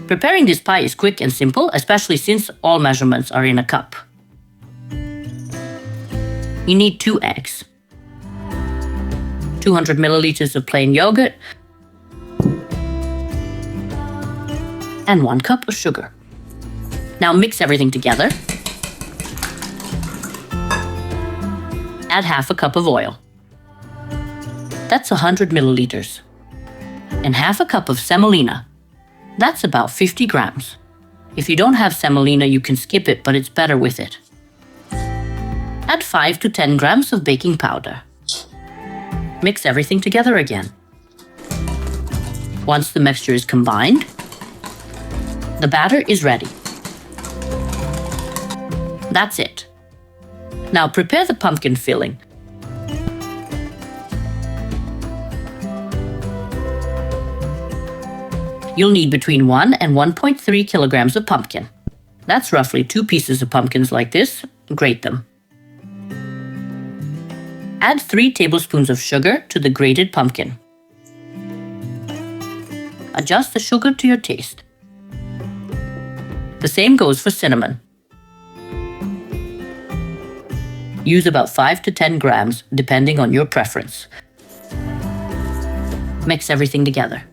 Preparing this pie is quick and simple, especially since all measurements are in a cup. You need 2 eggs, 200 milliliters of plain yogurt, and 1 cup of sugar. Now mix everything together. Add half a cup of oil. That's 100 milliliters. And half a cup of semolina. That's about 50 grams. If you don't have semolina, you can skip it, but it's better with it. Add 5 to 10 grams of baking powder. Mix everything together again. Once the mixture is combined, the batter is ready. That's it. Now prepare the pumpkin filling. You'll need between 1 and 1.3 kilograms of pumpkin. That's roughly 2 pieces of pumpkins like this. Grate them. Add 3 tablespoons of sugar to the grated pumpkin. Adjust the sugar to your taste. The same goes for cinnamon. Use about 5 to 10 grams, depending on your preference. Mix everything together.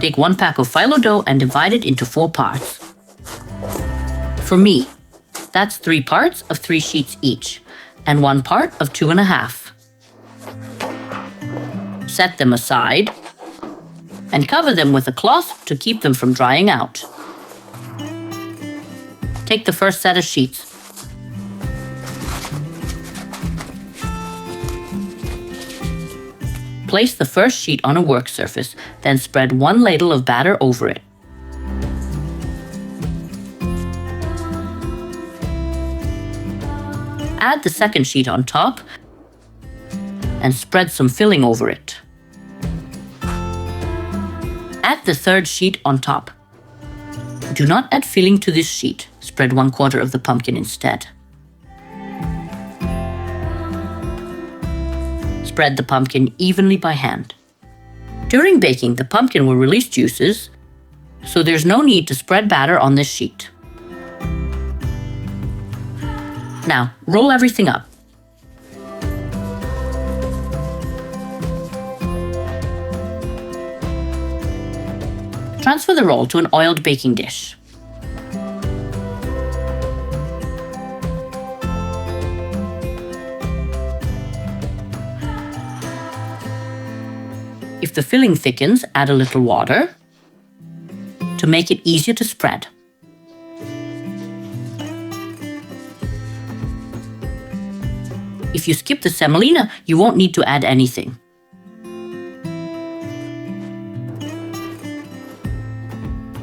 Take 1 pack of phyllo dough and divide it into 4 parts. For me, that's 3 parts of 3 sheets each, and 1 part of 2.5. Set them aside and cover them with a cloth to keep them from drying out. Take the first set of sheets. Place the first sheet on a work surface, then spread 1 ladle of batter over it. Add the second sheet on top and spread some filling over it. Add the third sheet on top. Do not add filling to this sheet. Spread 1/4 of the pumpkin instead. Spread the pumpkin evenly by hand. During baking, the pumpkin will release juices, so there's no need to spread batter on this sheet. Now, roll everything up. Transfer the roll to an oiled baking dish. If the filling thickens, add a little water to make it easier to spread. If you skip the semolina, you won't need to add anything.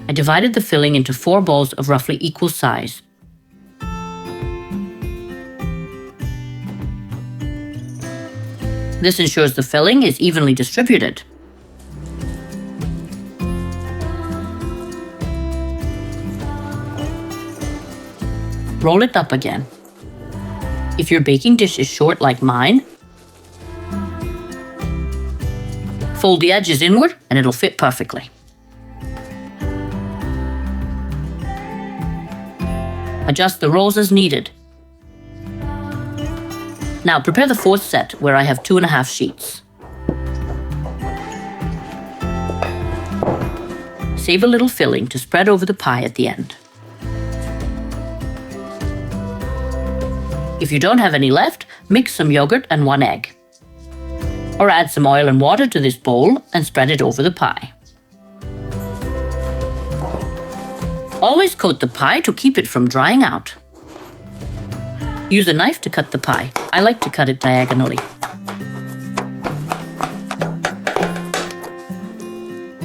I divided the filling into 4 balls of roughly equal size. This ensures the filling is evenly distributed. Roll it up again. If your baking dish is short like mine, fold the edges inward and it'll fit perfectly. Adjust the rolls as needed. Now prepare the 4th set, where I have 2.5 sheets. Save a little filling to spread over the pie at the end. If you don't have any left, mix some yogurt and 1 egg. Or add some oil and water to this bowl and spread it over the pie. Always coat the pie to keep it from drying out. Use a knife to cut the pie. I like to cut it diagonally.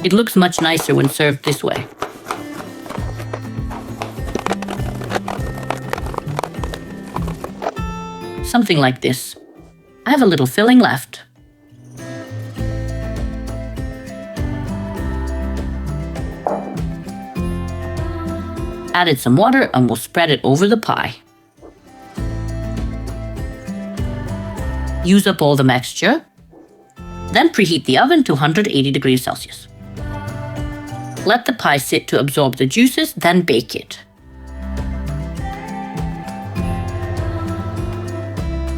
It looks much nicer when served this way. Something like this. I have a little filling left. Added some water and we'll spread it over the pie. Use up all the mixture. Then preheat the oven to 180 degrees Celsius. Let the pie sit to absorb the juices, then bake it.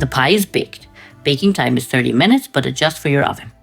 The pie is baked. Baking time is 30 minutes, but adjust for your oven.